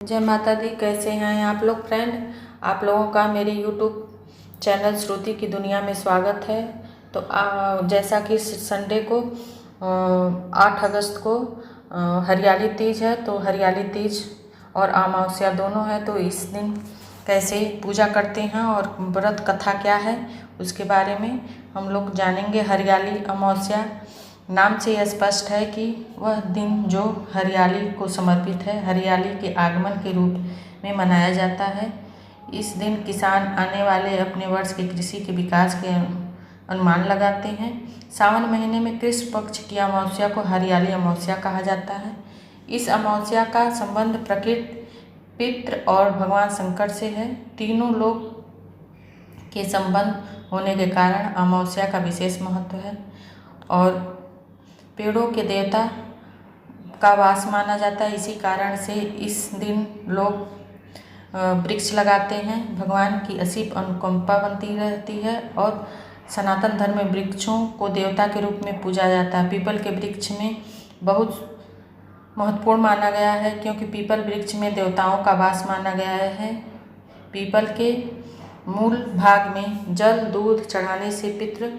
जय माता दी। कैसे हैं आप लोग फ्रेंड? आप लोगों का मेरे यूट्यूब चैनल श्रुति की दुनिया में स्वागत है। तो जैसा कि संडे को 8 अगस्त को हरियाली तीज है, तो हरियाली तीज और अमावस्या दोनों है। तो इस दिन कैसे पूजा करते हैं और व्रत कथा क्या है उसके बारे में हम लोग जानेंगे। हरियाली अमावस्या नाम से यह स्पष्ट है कि वह दिन जो हरियाली को समर्पित है, हरियाली के आगमन के रूप में मनाया जाता है। इस दिन किसान आने वाले अपने वर्ष के कृषि के विकास के अनुमान लगाते हैं। सावन महीने में कृष्ण पक्ष की अमावस्या को हरियाली अमावस्या कहा जाता है। इस अमावस्या का संबंध प्रकृति, पितृ और भगवान शंकर से है। तीनों लोग के संबंध होने के कारण अमावस्या का विशेष महत्व है और पेड़ों के देवता का वास माना जाता है। इसी कारण से इस दिन लोग वृक्ष लगाते हैं। भगवान की असीम अनुकंपा बनती रहती है और सनातन धर्म में वृक्षों को देवता के रूप में पूजा जाता है। पीपल के वृक्ष में बहुत महत्वपूर्ण माना गया है क्योंकि पीपल वृक्ष में देवताओं का वास माना गया है। पीपल के मूल भाग में जल दूध चढ़ाने से पितृ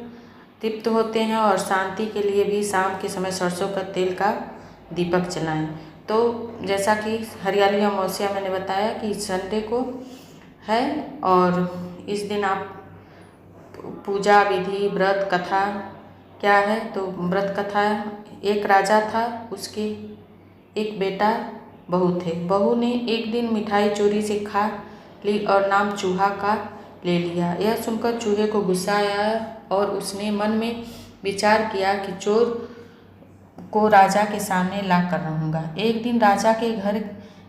तृप्त होते हैं और शांति के लिए भी शाम के समय सरसों का तेल का दीपक जलाएं। तो जैसा कि हरियाली अमावस्या मैंने बताया कि संडे को है और इस दिन आप पूजा विधि व्रत कथा क्या है। तो व्रत कथा, एक राजा था, उसके एक बेटा बहू थे। बहू ने एक दिन मिठाई चोरी से खा ली और नाम चूहा का ले लिया। यह सुनकर चूहे को गुस्सा आया और उसने मन में विचार किया कि चोर को राजा के सामने ला कर रहूँगा। एक दिन राजा के घर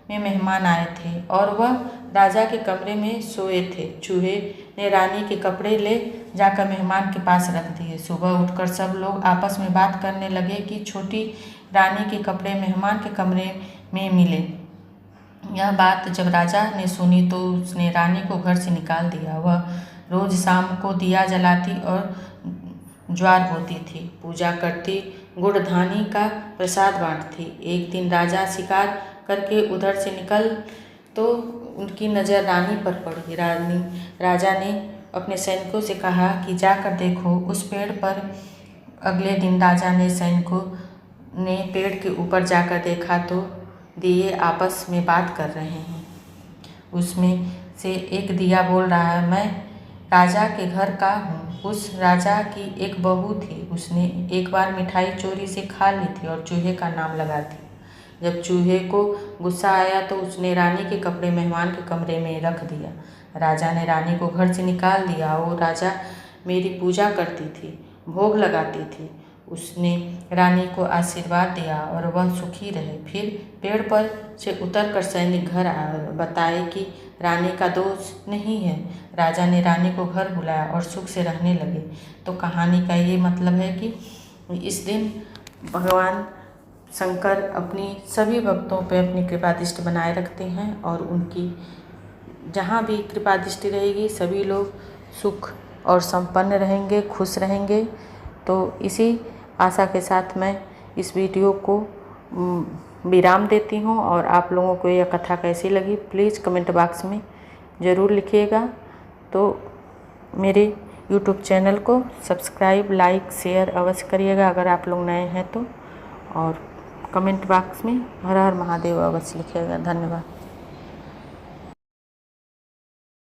में मेहमान आए थे और वह राजा के कमरे में सोए थे। चूहे ने रानी के कपड़े ले जाकर मेहमान के पास रख दिए। सुबह उठकर सब लोग आपस में बात करने लगे कि छोटी रानी के कपड़े मेहमान के कमरे में मिले। यह बात जब राजा ने सुनी तो उसने रानी को घर से निकाल दिया। वह रोज शाम को दिया जलाती और ज्वार होती थी, पूजा करती, गुड़धानी का प्रसाद बांटती। एक दिन राजा शिकार करके उधर से निकल तो उनकी नज़र रानी पर पड़ी। राजा ने अपने सैनिकों से कहा कि जाकर देखो उस पेड़ पर। अगले दिन राजा ने सैनिकों ने पेड़ के ऊपर जाकर देखा तो दिए आपस में बात कर रहे हैं। उसमें से एक दिया बोल रहा है, मैं राजा के घर का हूँ। उस राजा की एक बहू थी, उसने एक बार मिठाई चोरी से खा ली थी और चूहे का नाम लगा दिया। जब चूहे को गुस्सा आया तो उसने रानी के कपड़े मेहमान के कमरे में रख दिया। राजा ने रानी को घर से निकाल दिया। वो राजा मेरी पूजा करती थी, भोग लगाती थी। उसने रानी को आशीर्वाद दिया और वह सुखी रहे। फिर पेड़ पर से उतरकर सैनिक घर आए और बताए कि रानी का दोष नहीं है। राजा ने रानी को घर बुलाया और सुख से रहने लगे। तो कहानी का ये मतलब है कि इस दिन भगवान शंकर अपनी सभी भक्तों पे अपनी कृपा दृष्टि बनाए रखते हैं और उनकी जहाँ भी कृपा दृष्टि रहेगी सभी लोग सुख और संपन्न रहेंगे, खुश रहेंगे। तो इसी आशा के साथ मैं इस वीडियो को विराम देती हूँ और आप लोगों को यह कथा कैसी लगी प्लीज़ कमेंट बॉक्स में ज़रूर लिखिएगा। तो मेरे यूट्यूब चैनल को सब्सक्राइब, लाइक, शेयर अवश्य करिएगा अगर आप लोग नए हैं तो, और कमेंट बॉक्स में हर हर महादेव अवश्य लिखिएगा। धन्यवाद।